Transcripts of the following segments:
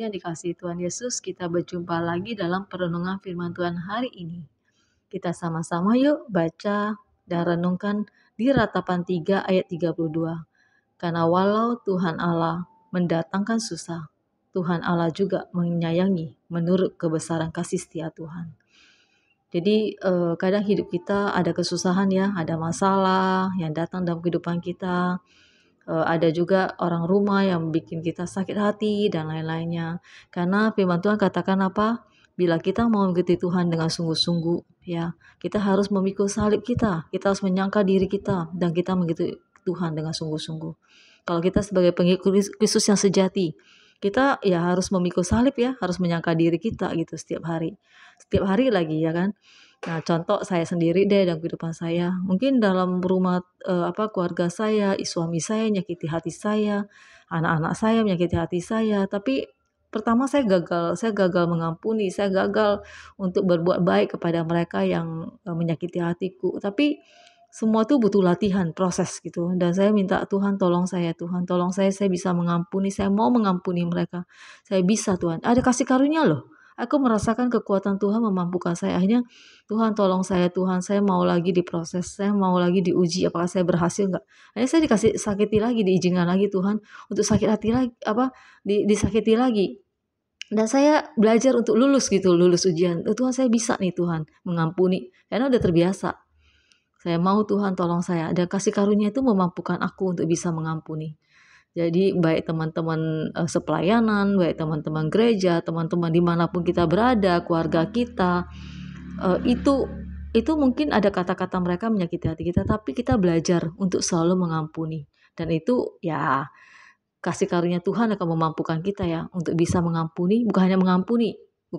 Yang dikasihi Tuhan Yesus, kita berjumpa lagi dalam perenungan firman Tuhan hari ini. Kita sama-sama yuk baca dan renungkan di Ratapan 3 ayat 32. Karena walau Tuhan Allah mendatangkan susah, Tuhan Allah juga menyayangi menurut kebesaran kasih setia Tuhan. Jadi kadang hidup kita ada kesusahan ya, ada masalah yang datang dalam kehidupan kita. Ada juga orang rumah yang bikin kita sakit hati dan lain-lainnya. Karena firman Tuhan katakan apa? Bila kita mau mengikuti Tuhan dengan sungguh-sungguh, ya, kita harus memikul salib kita. Kita harus menyangka diri kita dan kita mengikuti Tuhan dengan sungguh-sungguh. Kalau kita sebagai pengikut Kristus yang sejati, kita ya harus memikul salib ya, harus menyangka diri kita gitu setiap hari. Setiap hari lagi ya kan. Nah, contoh saya sendiri deh dalam kehidupan saya. Mungkin dalam rumah keluarga saya, suami saya menyakiti hati saya, anak-anak saya menyakiti hati saya. Tapi pertama saya gagal mengampuni, saya gagal untuk berbuat baik kepada mereka yang menyakiti hatiku. Tapi semua itu butuh latihan, proses gitu. Dan saya minta Tuhan tolong saya bisa mengampuni, saya mau mengampuni mereka. Saya bisa Tuhan. Ada kasih karunia loh. Aku merasakan kekuatan Tuhan memampukan saya. Akhirnya Tuhan tolong Tuhan saya mau lagi diproses, saya mau lagi diuji apakah saya berhasil enggak. Akhirnya saya dikasih sakiti lagi, diizinkan lagi Tuhan untuk sakit hati lagi, disakiti lagi. Dan saya belajar untuk lulus ujian. Tuhan saya bisa nih Tuhan mengampuni, karena udah terbiasa. Saya mau Tuhan tolong saya, dan kasih karunia itu memampukan aku untuk bisa mengampuni. Jadi baik teman-teman sepelayanan, baik teman-teman gereja, teman-teman dimanapun kita berada, keluarga kita, itu mungkin ada kata-kata mereka menyakiti hati kita, tapi kita belajar untuk selalu mengampuni. Dan itu ya kasih karunia Tuhan akan memampukan kita ya untuk bisa mengampuni, bukan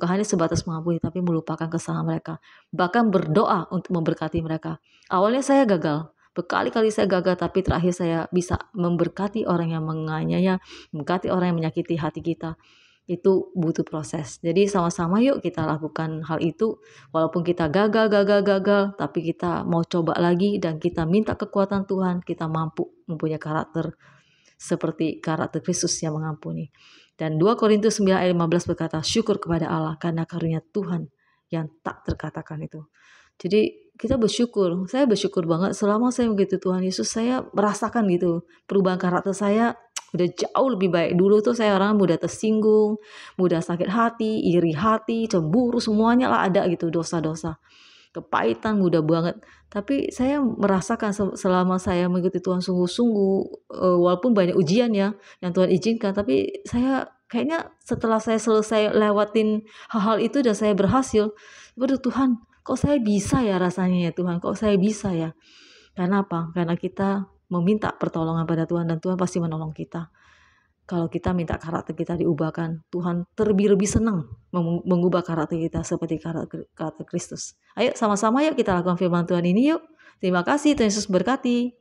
hanya sebatas mengampuni, tapi melupakan kesalahan mereka. Bahkan berdoa untuk memberkati mereka. Awalnya saya gagal, berkali-kali saya gagal, tapi terakhir saya bisa memberkati orang yang menganiaya, memberkati orang yang menyakiti hati kita. Itu butuh proses. Jadi sama-sama yuk kita lakukan hal itu. Walaupun kita gagal, tapi kita mau coba lagi dan kita minta kekuatan Tuhan, kita mampu mempunyai karakter seperti karakter Kristus yang mengampuni. Dan 2 Korintus 9 ayat 15 berkata, syukur kepada Allah karena karunia Tuhan yang tak terkatakan itu. Jadi kita bersyukur, saya bersyukur banget selama saya mengikuti Tuhan Yesus, saya merasakan gitu perubahan karakter saya udah jauh lebih baik. Dulu tuh saya orang mudah tersinggung, mudah sakit hati, iri hati, cemburu, semuanya lah ada gitu dosa-dosa. Kepahitan mudah banget. Tapi saya merasakan selama saya mengikuti Tuhan sungguh-sungguh, walaupun banyak ujian ya yang Tuhan izinkan, tapi saya kayaknya setelah saya selesai lewatin hal-hal itu dan saya berhasil, waduh Tuhan, kok saya bisa ya rasanya ya Tuhan, kok saya bisa ya. Karena apa? Karena kita meminta pertolongan pada Tuhan dan Tuhan pasti menolong kita. Kalau kita minta karakter kita diubahkan, Tuhan terlebih senang mengubah karakter kita seperti karakter Kristus. Ayo sama-sama yuk kita lakukan firman Tuhan ini yuk. Terima kasih, Tuhan Yesus berkati.